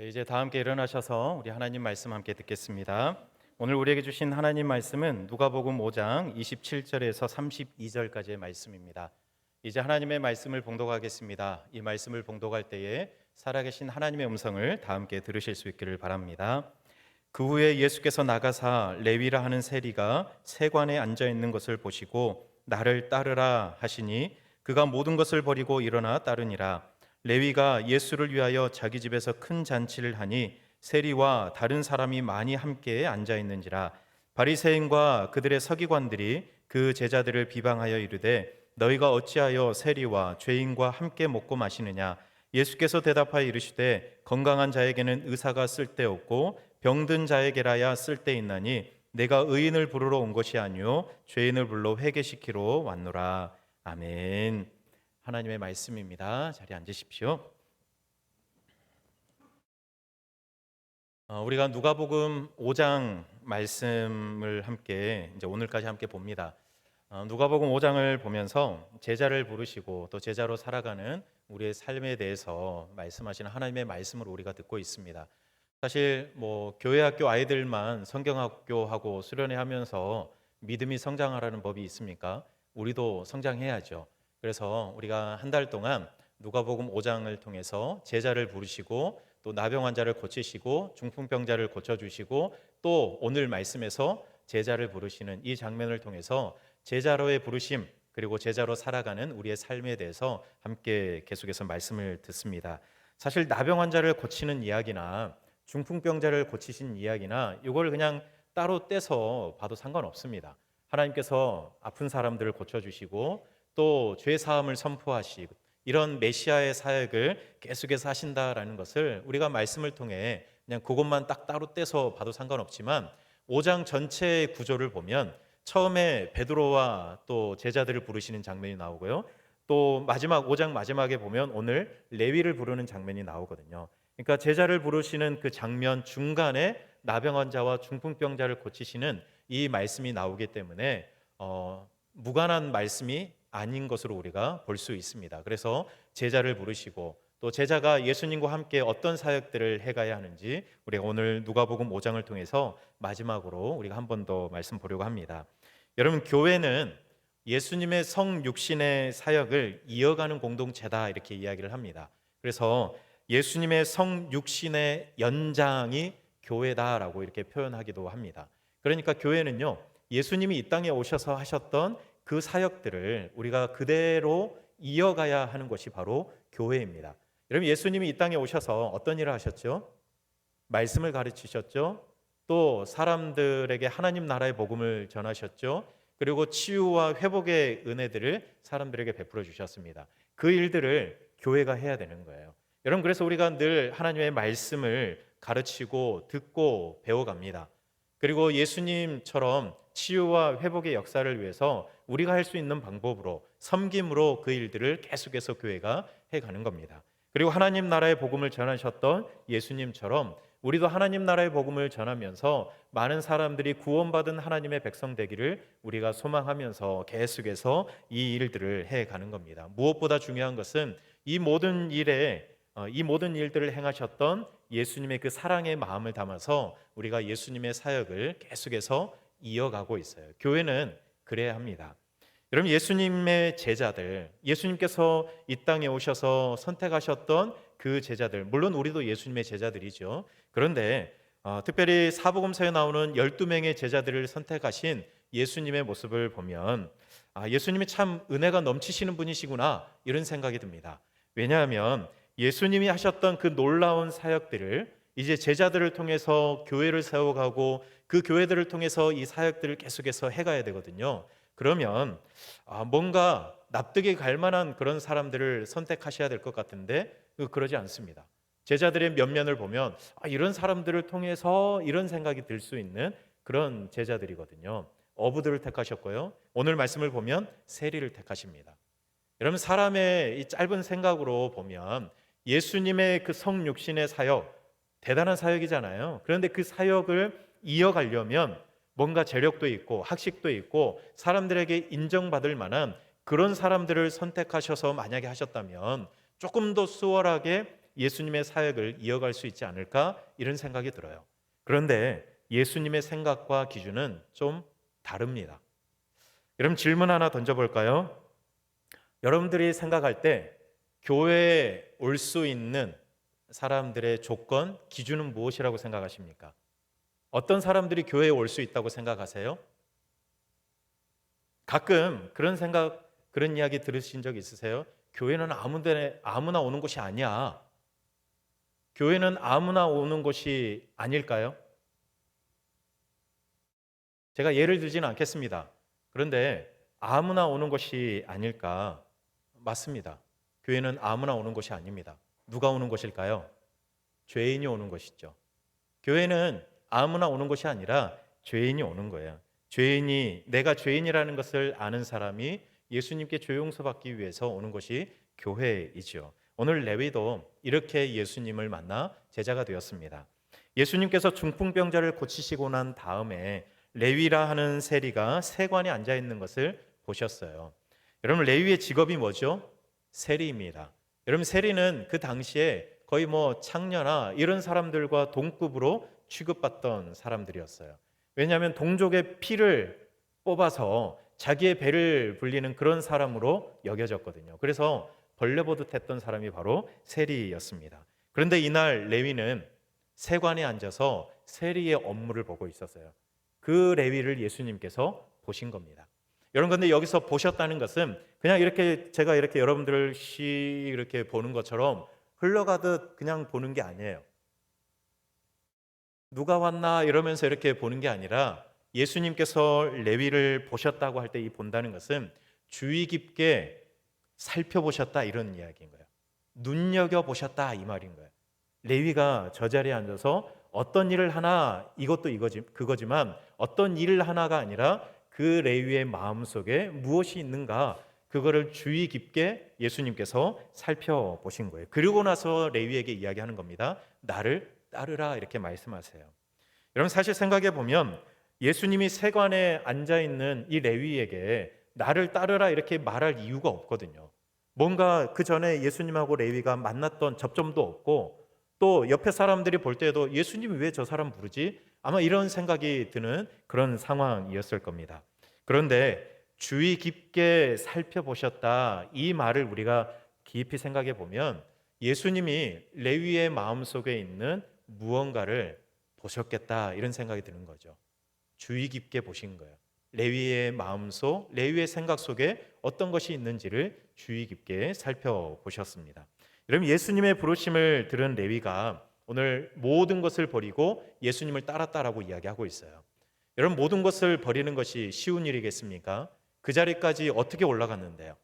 이제 다 함께 일어나셔서 우리 하나님 말씀 함께 듣겠습니다. 오늘 우리에게 주신 하나님 말씀은 누가복음 5장 27절에서 32절까지의 말씀입니다. 이제 하나님의 말씀을 봉독하겠습니다. 이 말씀을 봉독할 때에 살아계신 하나님의 음성을 다 함께 들으실 수 있기를 바랍니다. 그 후에 예수께서 나가사 레위라 하는 세리가 세관에 앉아 있는 것을 보시고 나를 따르라 하시니 그가 모든 것을 버리고 일어나 따르니라. 레위가 예수를 위하여 자기 집에서 큰 잔치를 하니 세리와 다른 사람이 많이 함께 앉아 있는지라. 바리새인과 그들의 서기관들이 그 제자들을 비방하여 이르되 너희가 어찌하여 세리와 죄인과 함께 먹고 마시느냐. 예수께서 대답하여 이르시되 건강한 자에게는 의사가 쓸데없고 병든 자에게라야 쓸데있나니 내가 의인을 부르러 온 것이 아니요 죄인을 불러 회개시키러 왔노라. 아멘. 하나님의 말씀입니다. 자리에 앉으십시오. 우리가 누가복음 5장 말씀을 함께 이제 오늘까지 함께 봅니다. 누가복음 5장을 보면서 제자를 부르시고 또 제자로 살아가는 우리의 삶에 대해서 말씀하시는 하나님의 말씀을 우리가 듣고 있습니다. 사실 교회 학교 아이들만 성경학교하고 수련회 하면서 믿음이 성장하라는 법이 있습니까? 우리도 성장해야죠. 그래서 우리가 한 달 동안 누가복음 5장을 통해서 제자를 부르시고 또 나병 환자를 고치시고 중풍병자를 고쳐주시고 또 오늘 말씀에서 제자를 부르시는 이 장면을 통해서 제자로의 부르심 그리고 제자로 살아가는 우리의 삶에 대해서 함께 계속해서 말씀을 듣습니다. 사실 나병 환자를 고치는 이야기나 중풍병자를 고치신 이야기나 이걸 그냥 따로 떼서 봐도 상관없습니다. 하나님께서 아픈 사람들을 고쳐주시고 또 죄 사함을 선포하시고 이런 메시아의 사역을 계속해서 하신다라는 것을 우리가 말씀을 통해 그냥 그것만 딱 따로 떼서 봐도 상관없지만 5장 전체의 구조를 보면 처음에 베드로와 또 제자들을 부르시는 장면이 나오고요. 또 마지막 5장 마지막에 보면 오늘 레위를 부르는 장면이 나오거든요. 그러니까 제자를 부르시는 그 장면 중간에 나병 환자와 중풍병자를 고치시는 이 말씀이 나오기 때문에 무관한 말씀이 아닌 것으로 우리가 볼 수 있습니다. 그래서 제자를 부르시고 또 제자가 예수님과 함께 어떤 사역들을 해가야 하는지 우리가 오늘 누가복음 5장을 통해서 마지막으로 우리가 한 번 더 말씀 보려고 합니다. 여러분, 교회는 예수님의 성육신의 사역을 이어가는 공동체다 이렇게 이야기를 합니다. 그래서 예수님의 성육신의 연장이 교회다라고 이렇게 표현하기도 합니다. 그러니까 교회는요, 예수님이 이 땅에 오셔서 하셨던 그 사역들을 우리가 그대로 이어가야 하는 것이 바로 교회입니다. 여러분, 예수님이 이 땅에 오셔서 어떤 일을 하셨죠? 말씀을 가르치셨죠. 또 사람들에게 하나님 나라의 복음을 전하셨죠. 그리고 치유와 회복의 은혜들을 사람들에게 베풀어 주셨습니다. 그 일들을 교회가 해야 되는 거예요. 여러분, 그래서 우리가 늘 하나님의 말씀을 가르치고 듣고 배워갑니다. 그리고 예수님처럼 치유와 회복의 역사를 위해서 우리가 할 수 있는 방법으로 섬김으로 그 일들을 계속해서 교회가 해가는 겁니다. 그리고 하나님 나라의 복음을 전하셨던 예수님처럼 우리도 하나님 나라의 복음을 전하면서 많은 사람들이 구원받은 하나님의 백성 되기를 우리가 소망하면서 계속해서 이 일들을 해가는 겁니다. 무엇보다 중요한 것은 이 모든 일들을 행하셨던 예수님의 그 사랑의 마음을 담아서 우리가 예수님의 사역을 계속해서 이어가고 있어요. 교회는 그래야 합니다. 여러분, 예수님의 제자들, 예수님께서 이 땅에 오셔서 선택하셨던 그 제자들, 물론 우리도 예수님의 제자들이죠. 그런데 특별히 사복음서에 나오는 12명의 제자들을 선택하신 예수님의 모습을 보면 예수님이 참 은혜가 넘치시는 분이시구나 이런 생각이 듭니다. 왜냐하면 예수님이 하셨던 그 놀라운 사역들을 이제 제자들을 통해서 교회를 세워가고 그 교회들을 통해서 이 사역들을 계속해서 해가야 되거든요. 그러면 뭔가 납득이 갈 만한 그런 사람들을 선택하셔야 될 것 같은데 그러지 않습니다. 제자들의 면면을 보면 이런 사람들을 통해서 이런 생각이 들 수 있는 그런 제자들이거든요. 어부들을 택하셨고요. 오늘 말씀을 보면 세리를 택하십니다. 여러분, 사람의 이 짧은 생각으로 보면 예수님의 그 성육신의 사역, 대단한 사역이잖아요. 그런데 그 사역을 이어가려면 뭔가 재력도 있고 학식도 있고 사람들에게 인정받을 만한 그런 사람들을 선택하셔서 만약에 하셨다면 조금 더 수월하게 예수님의 사역을 이어갈 수 있지 않을까 이런 생각이 들어요. 그런데 예수님의 생각과 기준은 좀 다릅니다. 여러분 질문 하나 던져볼까요? 여러분들이 생각할 때 교회에 올 수 있는 사람들의 조건, 기준은 무엇이라고 생각하십니까? 어떤 사람들이 교회에 올 수 있다고 생각하세요? 가끔 그런 이야기 들으신 적 있으세요? 교회는 아무나 오는 곳이 아니야. 교회는 아무나 오는 곳이 아닐까요? 제가 예를 들지는 않겠습니다. 그런데 아무나 오는 곳이 아닐까? 맞습니다. 교회는 아무나 오는 곳이 아닙니다. 누가 오는 곳일까요? 죄인이 오는 곳이죠. 교회는 아무나 오는 곳이 아니라 죄인이 오는 거예요. 내가 죄인이라는 것을 아는 사람이 예수님께 죄 용서받기 위해서 오는 것이 교회이죠. 오늘 레위도 이렇게 예수님을 만나 제자가 되었습니다. 예수님께서 중풍병자를 고치시고 난 다음에 레위라 하는 세리가 세관에 앉아 있는 것을 보셨어요. 여러분 레위의 직업이 뭐죠? 세리입니다. 여러분 세리는 그 당시에 거의 창녀나 이런 사람들과 동급으로 취급받던 사람들이었어요. 왜냐하면 동족의 피를 뽑아서 자기의 배를 불리는 그런 사람으로 여겨졌거든요. 그래서 벌레보듯 했던 사람이 바로 세리였습니다. 그런데 이날 레위는 세관에 앉아서 세리의 업무를 보고 있었어요. 그 레위를 예수님께서 보신 겁니다. 여러분 근데 여기서 보셨다는 것은 그냥 제가 이렇게 여러분들을 이렇게 보는 것처럼 흘러가듯 그냥 보는 게 아니에요. 누가 왔나 이러면서 이렇게 보는 게 아니라 예수님께서 레위를 보셨다고 할 때 이 본다는 것은 주의 깊게 살펴보셨다 이런 이야기인 거예요. 눈여겨보셨다 이 말인 거예요. 레위가 저 자리에 앉아서 어떤 일을 하나 이것도 그거지만 어떤 일을 하나가 아니라 그 레위의 마음속에 무엇이 있는가 그거를 주의 깊게 예수님께서 살펴보신 거예요. 그리고 나서 레위에게 이야기하는 겁니다. 나를 따르라 이렇게 말씀하세요. 여러분 사실 생각해 보면 예수님이 세관에 앉아 있는 이 레위에게 나를 따르라 이렇게 말할 이유가 없거든요. 뭔가 그 전에 예수님하고 레위가 만났던 접점도 없고 또 옆에 사람들이 볼 때도 예수님이 왜 저 사람 부르지? 아마 이런 생각이 드는 그런 상황이었을 겁니다. 그런데 주의 깊게 살펴보셨다 이 말을 우리가 깊이 생각해 보면 예수님이 레위의 마음속에 있는 무언가를 보셨겠다 이런 생각이 드는 거죠. 주의 깊게 보신 거예요. 레위의 마음속, 레위의 생각 속에 어떤 것이 있는지를 주의 깊게 살펴보셨습니다. 여러분 예수님의 부르심을 들은 레위가 오늘 모든 것을 버리고 예수님을 따랐다라고 이야기하고 있어요. 여러분 모든 것을 버리는 것이 쉬운 일이겠습니까? 그 자리까지 어떻게 올라갔는데요?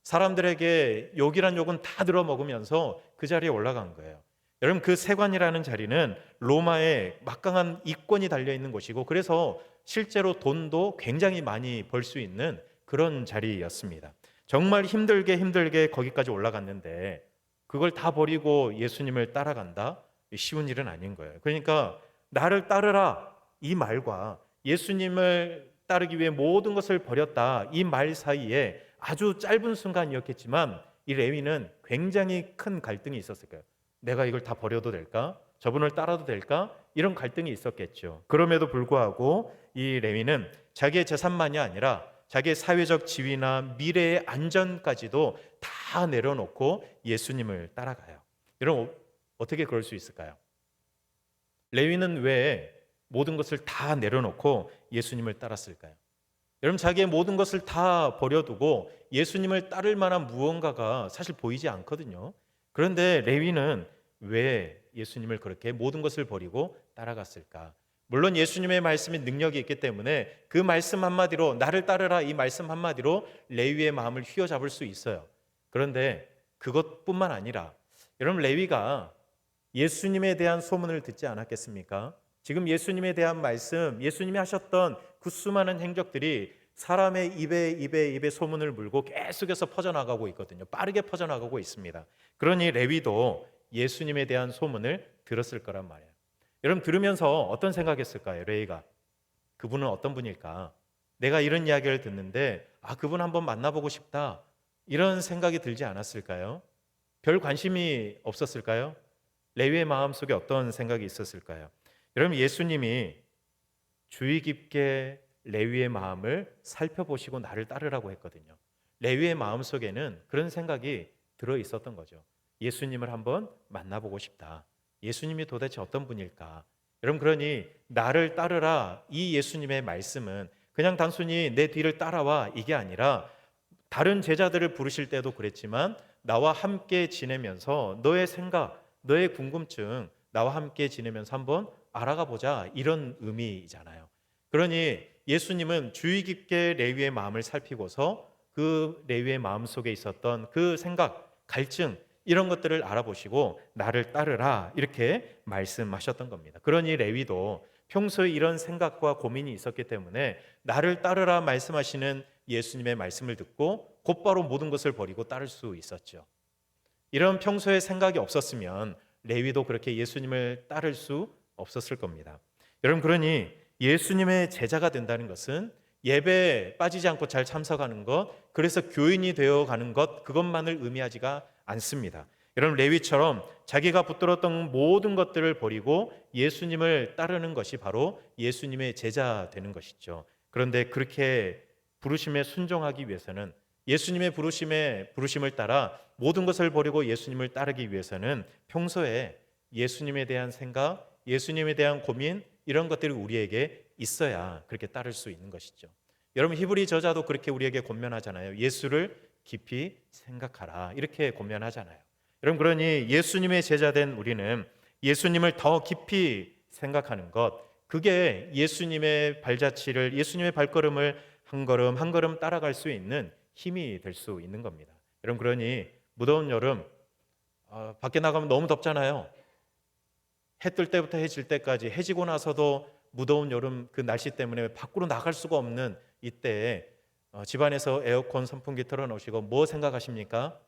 사람들에게 욕이란 욕은 다 들어먹으면서 그 자리에 올라간 거예요. 여러분 그 세관이라는 자리는 로마의 막강한 이권이 달려있는 곳이고 그래서 실제로 돈도 굉장히 많이 벌 수 있는 그런 자리였습니다. 정말 힘들게 거기까지 올라갔는데 그걸 다 버리고 예수님을 따라간다? 쉬운 일은 아닌 거예요. 그러니까 나를 따르라 이 말과 예수님을 따르기 위해 모든 것을 버렸다 이 말 사이에 아주 짧은 순간이었겠지만 이 레위는 굉장히 큰 갈등이 있었을 거예요. 내가 이걸 다 버려도 될까? 저분을 따라도 될까? 이런 갈등이 있었겠죠. 그럼에도 불구하고 이 레위는 자기의 재산만이 아니라 자기의 사회적 지위나 미래의 안전까지도 다 내려놓고 예수님을 따라가요. 여러분 어떻게 그럴 수 있을까요? 레위는 왜 모든 것을 다 내려놓고 예수님을 따랐을까요? 여러분 자기의 모든 것을 다 버려두고 예수님을 따를 만한 무언가가 사실 보이지 않거든요. 그런데 레위는 왜 예수님을 그렇게 모든 것을 버리고 따라갔을까? 물론 예수님의 말씀에 능력이 있기 때문에 그 말씀 한마디로 나를 따르라 이 말씀 한마디로 레위의 마음을 휘어잡을 수 있어요. 그런데 그것뿐만 아니라 여러분 레위가 예수님에 대한 소문을 듣지 않았겠습니까? 지금 예수님에 대한 말씀, 예수님이 하셨던 그 수많은 행적들이 사람의 입에 소문을 물고 계속해서 퍼져나가고 있거든요. 빠르게 퍼져나가고 있습니다. 그러니 레위도 예수님에 대한 소문을 들었을 거란 말이에요. 여러분 들으면서 어떤 생각했을까요? 레위가 그분은 어떤 분일까? 내가 이런 이야기를 듣는데 그분 한번 만나보고 싶다 이런 생각이 들지 않았을까요? 별 관심이 없었을까요? 레위의 마음속에 어떤 생각이 있었을까요? 여러분, 예수님이 주의 깊게 레위의 마음을 살펴보시고 나를 따르라고 했거든요. 레위의 마음속에는 그런 생각이 들어 있었던 거죠. 예수님을 한번 만나보고 싶다. 예수님이 도대체 어떤 분일까? 여러분, 그러니 나를 따르라, 이 예수님의 말씀은 그냥 단순히 내 뒤를 따라와, 이게 아니라 다른 제자들을 부르실 때도 그랬지만 나와 함께 지내면서 너의 생각, 너의 궁금증 나와 함께 지내면서 한번 알아가 보자, 이런 의미잖아요. 그러니 예수님은 주의 깊게 레위의 마음을 살피고서 그 레위의 마음 속에 있었던 그 생각, 갈증, 이런 것들을 알아보시고 나를 따르라, 이렇게 말씀하셨던 겁니다. 그러니 레위도 평소에 이런 생각과 고민이 있었기 때문에 나를 따르라 말씀하시는 예수님의 말씀을 듣고 곧바로 모든 것을 버리고 따를 수 있었죠. 이런 평소에 생각이 없었으면 레위도 그렇게 예수님을 따를 수 없었을 겁니다. 여러분, 그러니 예수님의 제자가 된다는 것은 예배에 빠지지 않고 잘 참석하는 것, 그래서 교인이 되어 가는 것, 그것만을 의미하지가 않습니다. 여러분, 레위처럼 자기가 붙들었던 모든 것들을 버리고 예수님을 따르는 것이 바로 예수님의 제자 되는 것이죠. 그런데 그렇게 부르심에 순종하기 위해서는, 예수님의 부르심을 따라 모든 것을 버리고 예수님을 따르기 위해서는 평소에 예수님에 대한 생각, 예수님에 대한 고민, 이런 것들이 우리에게 있어야 그렇게 따를 수 있는 것이죠. 여러분, 히브리 저자도 그렇게 우리에게 권면하잖아요. 예수를 깊이 생각하라, 이렇게 권면하잖아요. 여러분, 그러니 예수님의 제자된 우리는 예수님을 더 깊이 생각하는 것, 그게 예수님의 발자취를, 예수님의 발걸음을 한 걸음 한 걸음 따라갈 수 있는 힘이 될 수 있는 겁니다. 여러분, 그러니 무더운 여름, 밖에 나가면 너무 덥잖아요. 해 뜰 때부터 해 질 때까지, 해 지고 나서도 무더운 여름 그 날씨 때문에 밖으로 나갈 수가 없는 이때에 집안에서 에어컨 선풍기 틀어놓으시고 뭐 생각하십니까?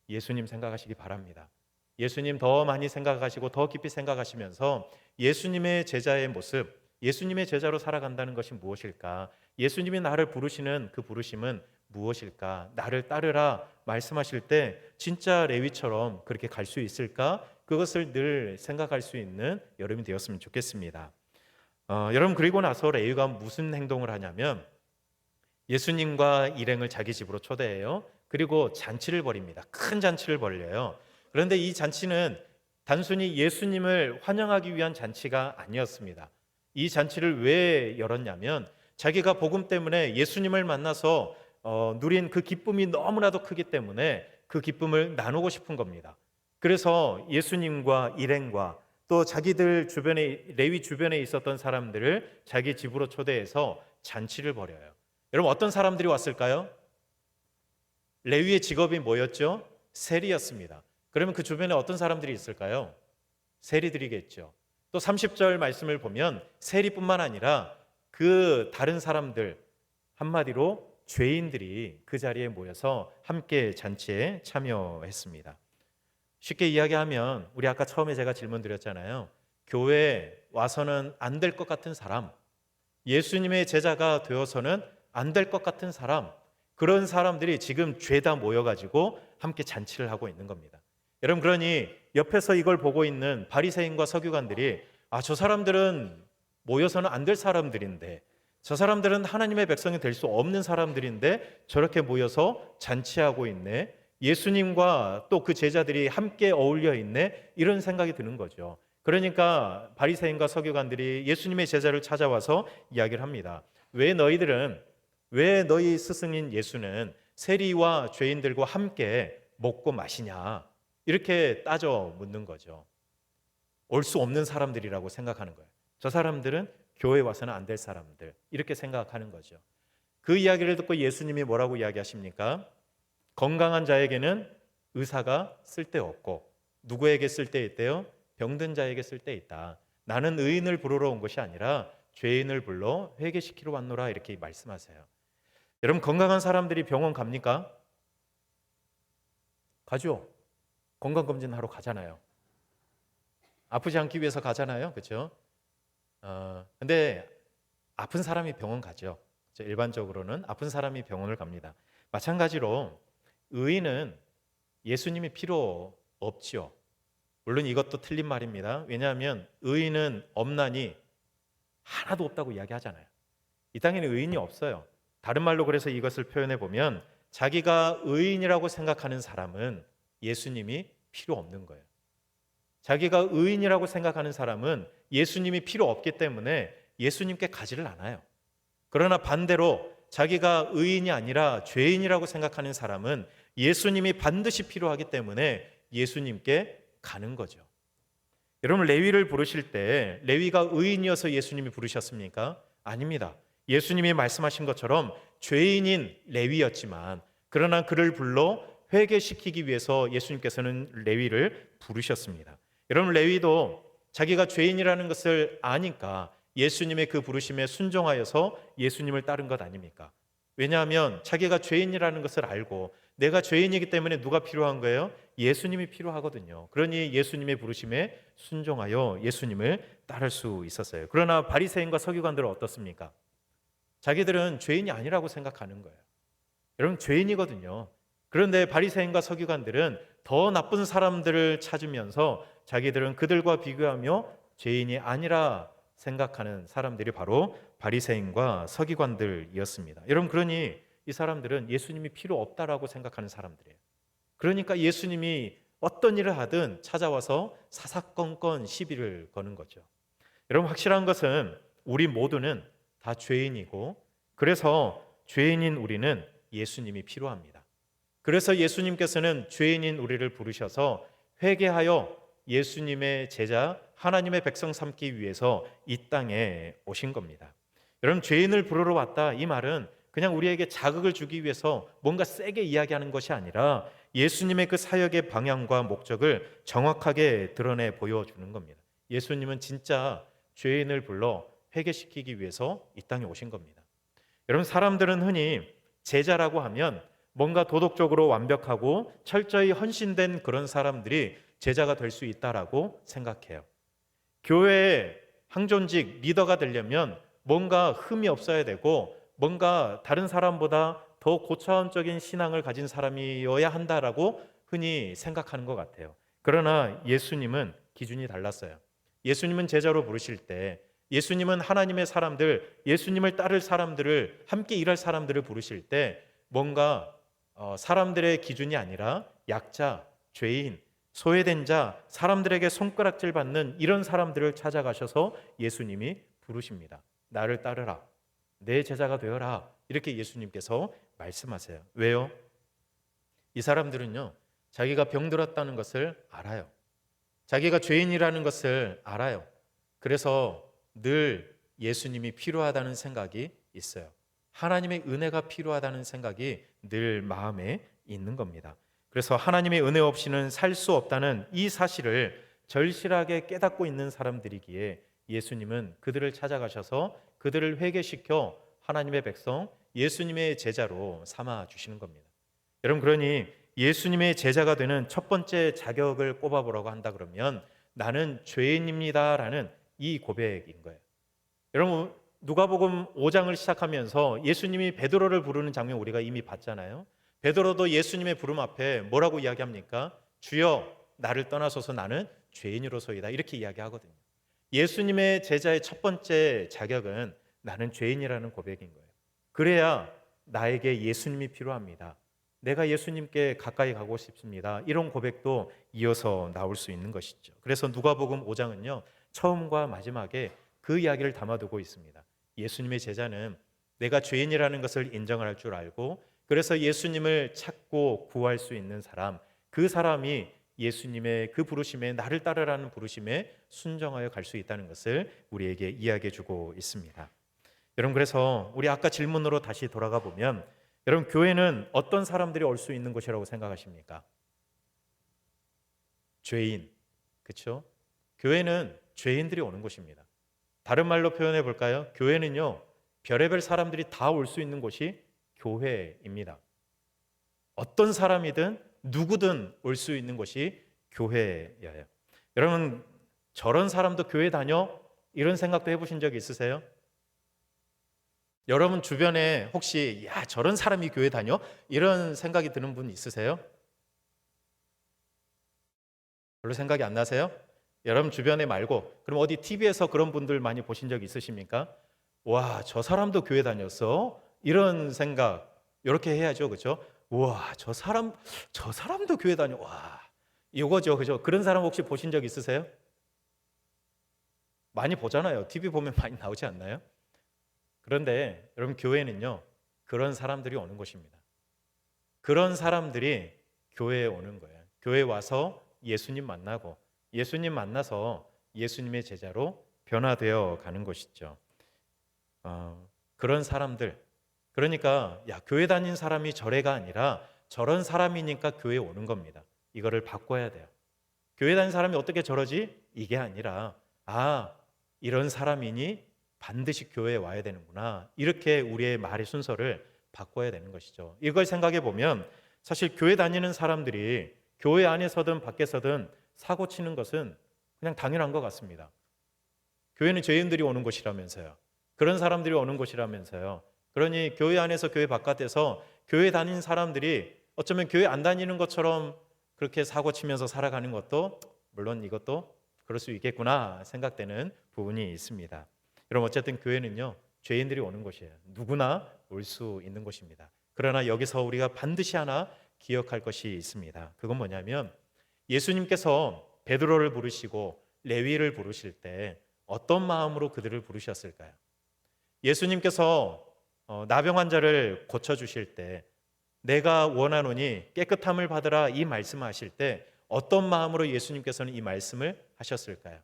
예수님 생각하시기 바랍니다. 예수님 더 많이 생각하시고 더 깊이 생각하시면서 예수님의 제자의 모습, 예수님의 제자로 살아간다는 것이 무엇일까? 예수님이 나를 부르시는 그 부르심은 무엇일까? 나를 따르라 말씀하실 때 진짜 레위처럼 그렇게 갈 수 있을까? 그것을 늘 생각할 수 있는 여름이 되었으면 좋겠습니다. 여러분, 그리고 나서 레위가 무슨 행동을 하냐면 예수님과 일행을 자기 집으로 초대해요. 그리고 잔치를 벌입니다. 큰 잔치를 벌려요. 그런데 이 잔치는 단순히 예수님을 환영하기 위한 잔치가 아니었습니다. 이 잔치를 왜 열었냐면 자기가 복음 때문에 예수님을 만나서 누린 그 기쁨이 너무나도 크기 때문에 그 기쁨을 나누고 싶은 겁니다. 그래서 예수님과 일행과 또 자기들 주변에, 레위 주변에 있었던 사람들을 자기 집으로 초대해서 잔치를 벌여요. 여러분, 어떤 사람들이 왔을까요? 레위의 직업이 뭐였죠? 세리였습니다. 그러면 그 주변에 어떤 사람들이 있을까요? 세리들이겠죠. 또 30절 말씀을 보면 세리뿐만 아니라 그 다른 사람들, 한마디로 죄인들이 그 자리에 모여서 함께 잔치에 참여했습니다. 쉽게 이야기하면 우리 아까 처음에 제가 질문 드렸잖아요. 교회에 와서는 안 될 것 같은 사람, 예수님의 제자가 되어서는 안 될 것 같은 사람, 그런 사람들이 지금 죄다 모여가지고 함께 잔치를 하고 있는 겁니다. 여러분, 그러니 옆에서 이걸 보고 있는 바리새인과 서기관들이 저 사람들은 모여서는 안 될 사람들인데, 저 사람들은 하나님의 백성이 될 수 없는 사람들인데 저렇게 모여서 잔치하고 있네, 예수님과 또 그 제자들이 함께 어울려 있네, 이런 생각이 드는 거죠. 그러니까 바리새인과 서기관들이 예수님의 제자를 찾아와서 이야기를 합니다. 왜 너희 스승인 예수는 세리와 죄인들과 함께 먹고 마시냐, 이렇게 따져 묻는 거죠. 올 수 없는 사람들이라고 생각하는 거예요. 저 사람들은 교회에 와서는 안 될 사람들, 이렇게 생각하는 거죠. 그 이야기를 듣고 예수님이 뭐라고 이야기하십니까? 건강한 자에게는 의사가 쓸데없고 누구에게 쓸데있대요? 병든 자에게 쓸데있다. 나는 의인을 부르러 온 것이 아니라 죄인을 불러 회개시키러 왔노라, 이렇게 말씀하세요. 여러분, 건강한 사람들이 병원 갑니까? 가죠. 건강검진하러 가잖아요. 아프지 않기 위해서 가잖아요. 그렇죠? 근데 아픈 사람이 병원 가죠. 일반적으로는 아픈 사람이 병원을 갑니다. 마찬가지로 의인은 예수님이 필요 없지요. 물론 이것도 틀린 말입니다. 왜냐하면 의인은 없나니 하나도 없다고 이야기하잖아요. 이 땅에는 의인이 없어요. 다른 말로 그래서 이것을 표현해 보면 자기가 의인이라고 생각하는 사람은 예수님이 필요 없는 거예요. 자기가 의인이라고 생각하는 사람은 예수님이 필요 없기 때문에 예수님께 가지를 않아요. 그러나 반대로 자기가 의인이 아니라 죄인이라고 생각하는 사람은 예수님이 반드시 필요하기 때문에 예수님께 가는 거죠. 여러분, 레위를 부르실 때 레위가 의인이어서 예수님이 부르셨습니까? 아닙니다. 예수님이 말씀하신 것처럼 죄인인 레위였지만 그러나 그를 불러 회개시키기 위해서 예수님께서는 레위를 부르셨습니다. 여러분, 레위도 자기가 죄인이라는 것을 아니까 예수님의 그 부르심에 순종하여서 예수님을 따른 것 아닙니까? 왜냐하면 자기가 죄인이라는 것을 알고 내가 죄인이기 때문에 누가 필요한 거예요? 예수님이 필요하거든요. 그러니 예수님의 부르심에 순종하여 예수님을 따를 수 있었어요. 그러나 바리새인과 서기관들은 어떻습니까? 자기들은 죄인이 아니라고 생각하는 거예요. 여러분, 죄인이거든요. 그런데 바리새인과 서기관들은 더 나쁜 사람들을 찾으면서 자기들은 그들과 비교하며 죄인이 아니라 생각하는 사람들이 바로 바리새인과 서기관들이었습니다. 여러분, 그러니 이 사람들은 예수님이 필요 없다라고 생각하는 사람들이에요. 그러니까 예수님이 어떤 일을 하든 찾아와서 사사건건 시비를 거는 거죠. 여러분, 확실한 것은 우리 모두는 다 죄인이고 그래서 죄인인 우리는 예수님이 필요합니다. 그래서 예수님께서는 죄인인 우리를 부르셔서 회개하여 예수님의 제자, 하나님의 백성 삼기 위해서 이 땅에 오신 겁니다. 여러분, 죄인을 부르러 왔다, 이 말은 그냥 우리에게 자극을 주기 위해서 뭔가 세게 이야기하는 것이 아니라 예수님의 그 사역의 방향과 목적을 정확하게 드러내 보여주는 겁니다. 예수님은 진짜 죄인을 불러 회개시키기 위해서 이 땅에 오신 겁니다. 여러분, 사람들은 흔히 제자라고 하면 뭔가 도덕적으로 완벽하고 철저히 헌신된 그런 사람들이 제자가 될 수 있다라고 생각해요. 교회의 항존직 리더가 되려면 뭔가 흠이 없어야 되고 뭔가 다른 사람보다 더 고차원적인 신앙을 가진 사람이어야 한다라고 흔히 생각하는 것 같아요. 그러나 예수님은 기준이 달랐어요. 예수님은 제자로 부르실 때 예수님은 하나님의 사람들, 예수님을 따를 사람들을, 함께 일할 사람들을 부르실 때 뭔가 사람들의 기준이 아니라 약자, 죄인, 소외된 자, 사람들에게 손가락질 받는 이런 사람들을 찾아가셔서 예수님이 부르십니다. 나를 따르라, 내 제자가 되어라, 이렇게 예수님께서 말씀하세요. 왜요? 이 사람들은요, 자기가 병들었다는 것을 알아요. 자기가 죄인이라는 것을 알아요. 그래서 늘 예수님이 필요하다는 생각이 있어요. 하나님의 은혜가 필요하다는 생각이 늘 마음에 있는 겁니다. 그래서 하나님의 은혜 없이는 살 수 없다는 이 사실을 절실하게 깨닫고 있는 사람들이기에 예수님은 그들을 찾아가셔서 그들을 회개시켜 하나님의 백성, 예수님의 제자로 삼아 주시는 겁니다. 여러분, 그러니 예수님의 제자가 되는 첫 번째 자격을 꼽아보라고 한다 그러면 나는 죄인입니다라는 이 고백인 거예요. 여러분, 누가복음 5장을 시작하면서 예수님이 베드로를 부르는 장면 우리가 이미 봤잖아요. 베드로도 예수님의 부름 앞에 뭐라고 이야기합니까? 주여, 나를 떠나소서, 나는 죄인으로소이다, 이렇게 이야기하거든요. 예수님의 제자의 첫 번째 자격은 나는 죄인이라는 고백인 거예요. 그래야 나에게 예수님이 필요합니다, 내가 예수님께 가까이 가고 싶습니다, 이런 고백도 이어서 나올 수 있는 것이죠. 그래서 누가복음 5장은요 처음과 마지막에 그 이야기를 담아두고 있습니다. 예수님의 제자는 내가 죄인이라는 것을 인정을 할 줄 알고 그래서 예수님을 찾고 구할 수 있는 사람, 그 사람이 예수님의 그 부르심에, 나를 따르라는 부르심에 순종하여 갈 수 있다는 것을 우리에게 이야기해 주고 있습니다. 여러분, 그래서 우리 아까 질문으로 다시 돌아가 보면 여러분, 교회는 어떤 사람들이 올 수 있는 곳이라고 생각하십니까? 죄인, 그렇죠? 교회는 죄인들이 오는 곳입니다. 다른 말로 표현해 볼까요? 교회는요, 별의별 사람들이 다 올 수 있는 곳이 교회입니다. 어떤 사람이든 누구든 올 수 있는 곳이 교회예요. 여러분, 저런 사람도 교회 다녀? 이런 생각도 해보신 적 있으세요? 여러분 주변에 혹시 야, 저런 사람이 교회 다녀? 이런 생각이 드는 분 있으세요? 별로 생각이 안 나세요? 여러분 주변에 말고 그럼 어디 TV에서 그런 분들 많이 보신 적 있으십니까? 와, 저 사람도 교회 다녔어? 이런 생각 이렇게 해야죠, 그렇죠? 와, 저 사람도 교회 다녀. 와, 이거죠, 그죠? 그런 사람 혹시 보신 적 있으세요? 많이 보잖아요. TV 보면 많이 나오지 않나요? 그런데 여러분 교회는요, 그런 사람들이 오는 곳입니다. 그런 사람들이 교회에 오는 거예요. 교회 와서 예수님 만나고 예수님 만나서 예수님의 제자로 변화되어 가는 것이죠. 그런 사람들, 그러니까 야, 교회 다닌 사람이 저래가 아니라 저런 사람이니까 교회에 오는 겁니다. 이거를 바꿔야 돼요. 교회 다닌 사람이 어떻게 저러지? 이게 아니라 이런 사람이니 반드시 교회에 와야 되는구나. 이렇게 우리의 말의 순서를 바꿔야 되는 것이죠. 이걸 생각해 보면 사실 교회 다니는 사람들이 교회 안에서든 밖에서든 사고 치는 것은 그냥 당연한 것 같습니다. 교회는 죄인들이 오는 곳이라면서요. 그런 사람들이 오는 곳이라면서요. 그러니 교회 안에서 교회 바깥에서 교회 다니는 사람들이 어쩌면 교회 안 다니는 것처럼 그렇게 사고 치면서 살아가는 것도 물론 이것도 그럴 수 있겠구나 생각되는 부분이 있습니다. 여러분 어쨌든 교회는요, 죄인들이 오는 곳이에요. 누구나 올 수 있는 곳입니다. 그러나 여기서 우리가 반드시 하나 기억할 것이 있습니다. 그건 뭐냐면 예수님께서 베드로를 부르시고 레위를 부르실 때 어떤 마음으로 그들을 부르셨을까요? 예수님께서 나병 환자를 고쳐주실 때 내가 원하노니 깨끗함을 받으라 이 말씀하실 때 어떤 마음으로 예수님께서는 이 말씀을 하셨을까요?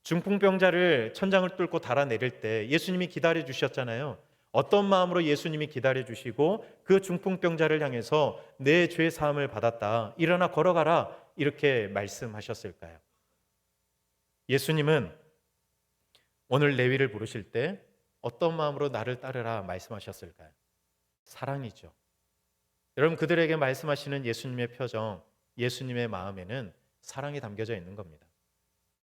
중풍병자를 천장을 뚫고 달아내릴 때 예수님이 기다려 주셨잖아요. 어떤 마음으로 예수님이 기다려 주시고 그 중풍병자를 향해서 내 죄 사함을 받았다. 일어나 걸어가라. 이렇게 말씀하셨을까요? 예수님은 오늘 레위를 부르실 때 어떤 마음으로 나를 따르라 말씀하셨을까요? 사랑이죠. 여러분 그들에게 말씀하시는 예수님의 표정, 예수님의 마음에는 사랑이 담겨져 있는 겁니다.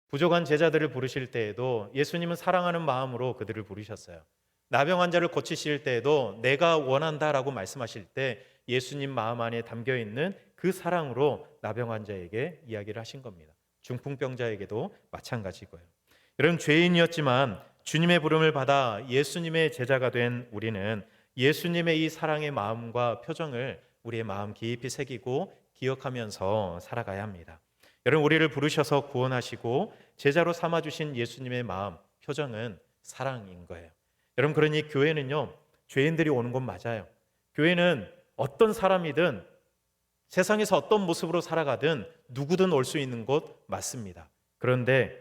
부족한 제자들을 부르실 때에도 예수님은 사랑하는 마음으로 그들을 부르셨어요. 나병 환자를 고치실 때에도 내가 원한다라고 말씀하실 때 예수님 마음 안에 담겨있는 그 사랑으로 나병 환자에게 이야기를 하신 겁니다. 중풍병자에게도 마찬가지고요. 여러분 죄인이었지만 주님의 부름을 받아 예수님의 제자가 된 우리는 예수님의 이 사랑의 마음과 표정을 우리의 마음 깊이 새기고 기억하면서 살아가야 합니다. 여러분 우리를 부르셔서 구원하시고 제자로 삼아주신 예수님의 마음, 표정은 사랑인 거예요. 여러분 그러니 교회는요, 죄인들이 오는 곳 맞아요. 교회는 어떤 사람이든 세상에서 어떤 모습으로 살아가든 누구든 올 수 있는 곳 맞습니다. 그런데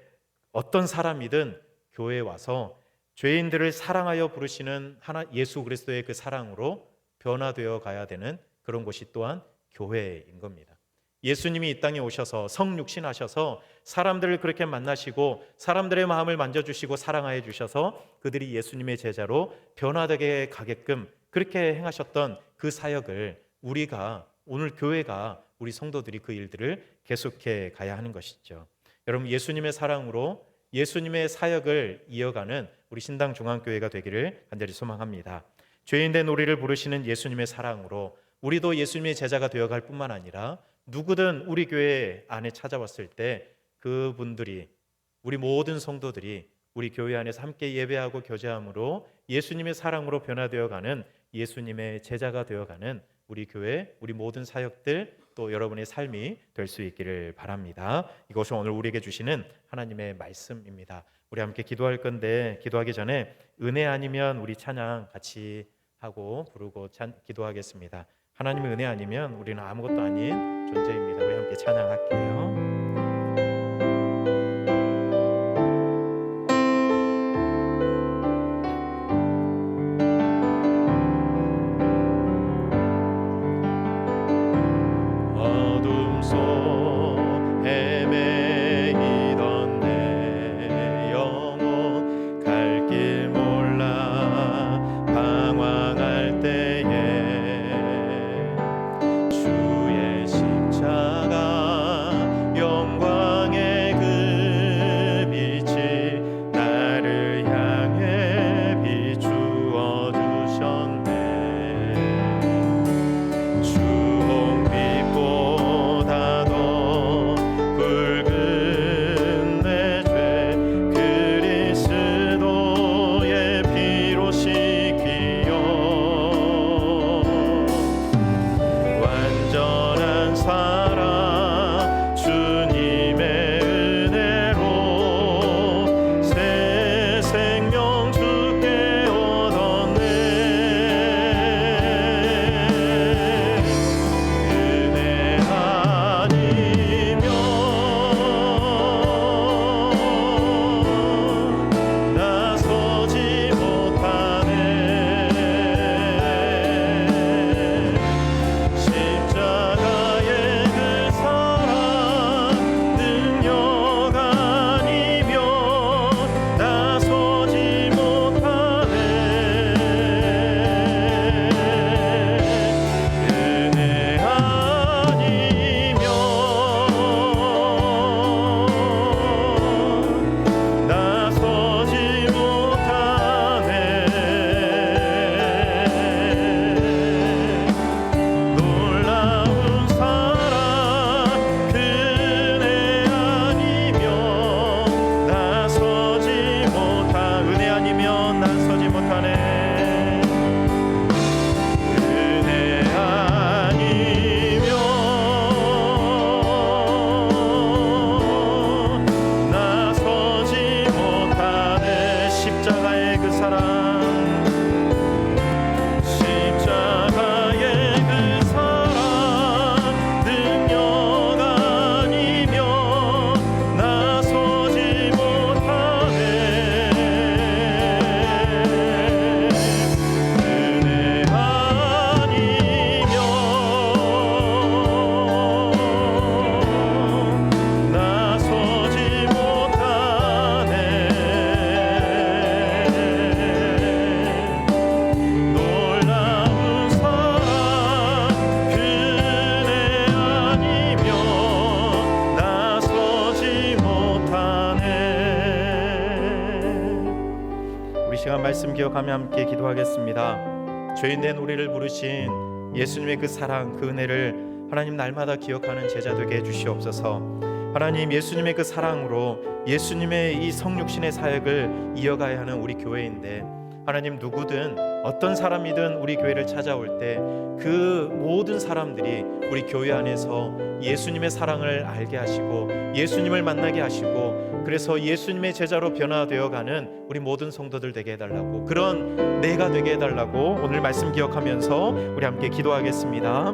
어떤 사람이든 교회에 와서 죄인들을 사랑하여 부르시는 예수 그리스도의 그 사랑으로 변화되어 가야 되는 그런 곳이 또한 교회인 겁니다. 예수님이 이 땅에 오셔서 성육신하셔서 사람들을 그렇게 만나시고 사람들의 마음을 만져주시고 사랑하여 주셔서 그들이 예수님의 제자로 변화되게 가게끔 그렇게 행하셨던 그 사역을 우리가 오늘 교회가 우리 성도들이 그 일들을 계속해 가야 하는 것이죠. 여러분 예수님의 사랑으로 예수님의 사역을 이어가는 우리 신당중앙교회가 되기를 간절히 소망합니다. 죄인된 우리를 부르시는 예수님의 사랑으로 우리도 예수님의 제자가 되어갈 뿐만 아니라 누구든 우리 교회 안에 찾아왔을 때 그분들이 우리 모든 성도들이 우리 교회 안에서 함께 예배하고 교제함으로 예수님의 사랑으로 변화되어가는 예수님의 제자가 되어가는 우리 교회 우리 모든 사역들 또 여러분의 삶이 될 수 있기를 바랍니다. 이것은 오늘 우리에게 주시는 하나님의 말씀입니다. 우리 함께 기도할 건데 기도하기 전에 은혜 아니면 우리 찬양 같이 하고 부르고 기도하겠습니다. 하나님의 은혜 아니면 우리는 아무것도 아닌 존재입니다. 우리 함께 찬양할게요. 어둠 속 헤매이던 내 영혼 갈 길 몰라 방황할 때에 주의 십자가 시간 말씀 기억하며 함께 기도하겠습니다. 죄인된 우리를 부르신 예수님의 그 사랑, 그 은혜를 하나님 날마다 기억하는 제자 되게 해주시옵소서. 하나님, 예수님의 그 사랑으로 예수님의 이 성육신의 사역을 이어가야 하는 우리 교회인데, 하나님, 누구든 어떤 사람이든 우리 교회를 찾아올 때 그 모든 사람들이 우리 교회 안에서 예수님의 사랑을 알게 하시고 예수님을 만나게 하시고, 그래서 예수님의 제자로 변화되어가는 우리 모든 성도들 되게 해달라고, 그런 내가 되게 해달라고 오늘 말씀 기억하면서 우리 함께 기도하겠습니다.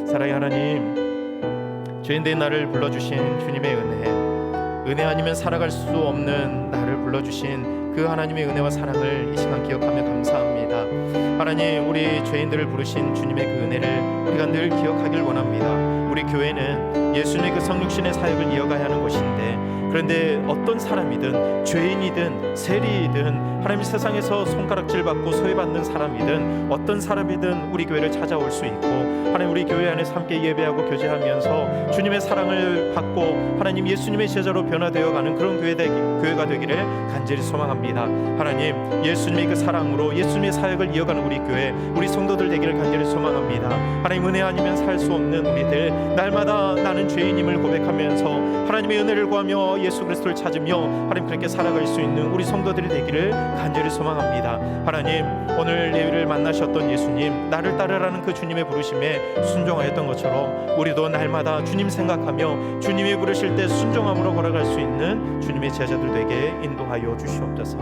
사랑의 하나님, 죄인된 나를 불러주신 주님의 은혜 아니면 살아갈 수 없는 나를 불러주신 그 하나님의 은혜와 사랑을 이 시간 기억하며 감사합니다. 하나님, 우리 죄인들을 부르신 주님의 그 은혜를 우리가 늘 기억하길 원합니다. 우리 교회는 예수님의 그 성육신의 사역을 이어가야 하는 곳인데, 그런데 어떤 사람이든 죄인이든 세리이든 하나님 세상에서 손가락질 받고 소외받는 사람이든 어떤 사람이든 우리 교회를 찾아올 수 있고, 하나님 우리 교회 안에서 함께 예배하고 교제하면서 주님의 사랑을 받고 하나님 예수님의 제자로 변화되어가는 그런 교회가 되기를 간절히 소망합니다. 하나님, 예수님의 그 사랑으로 예수님의 사역을 이어가는 우리 교회, 우리 성도들 되기를 간절히 소망합니다. 하나님, 은혜 아니면 살 수 없는 우리들, 날마다 나는 죄인임을 고백하면서 하나님의 은혜를 구하며 예수 그리스도를 찾으며 하나님 그렇게 살아갈 수 있는 우리 성도들이 되기를 간절히 소망합니다. 하나님, 오늘 레위를 만나셨던 예수님, 나를 따르라는 그 주님의 부르심에 순종하였던 것처럼 우리도 날마다 주님 생각하며 주님이 부르실 때 순종함으로 걸어갈 수 있는 주님의 제자들 되게 인도하여 주시옵소서.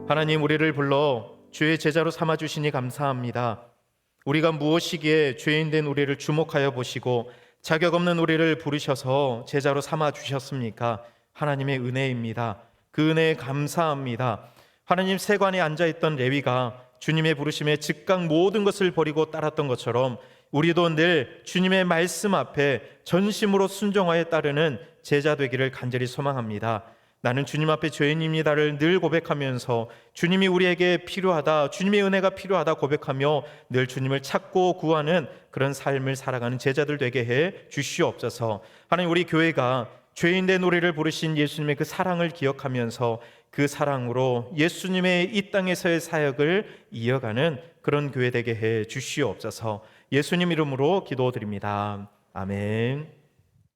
하나님, 우리를 불러 주의 제자로 삼아 주시니 감사합니다. 우리가 무엇이기에 죄인된 우리를 주목하여 보시고 자격 없는 우리를 부르셔서 제자로 삼아 주셨습니까? 하나님의 은혜입니다. 그 은혜에 감사합니다. 하나님, 세관에 앉아있던 레위가 주님의 부르심에 즉각 모든 것을 버리고 따랐던 것처럼 우리도 늘 주님의 말씀 앞에 전심으로 순종하여 따르는 제자 되기를 간절히 소망합니다. 나는 주님 앞에 죄인입니다를 늘 고백하면서 주님이 우리에게 필요하다, 주님의 은혜가 필요하다 고백하며 늘 주님을 찾고 구하는 그런 삶을 살아가는 제자들 되게 해 주시옵소서. 하나님, 우리 교회가 죄인된 우리를 부르신 예수님의 그 사랑을 기억하면서 그 사랑으로 예수님의 이 땅에서의 사역을 이어가는 그런 교회 되게 해 주시옵소서. 예수님 이름으로 기도드립니다. 아멘.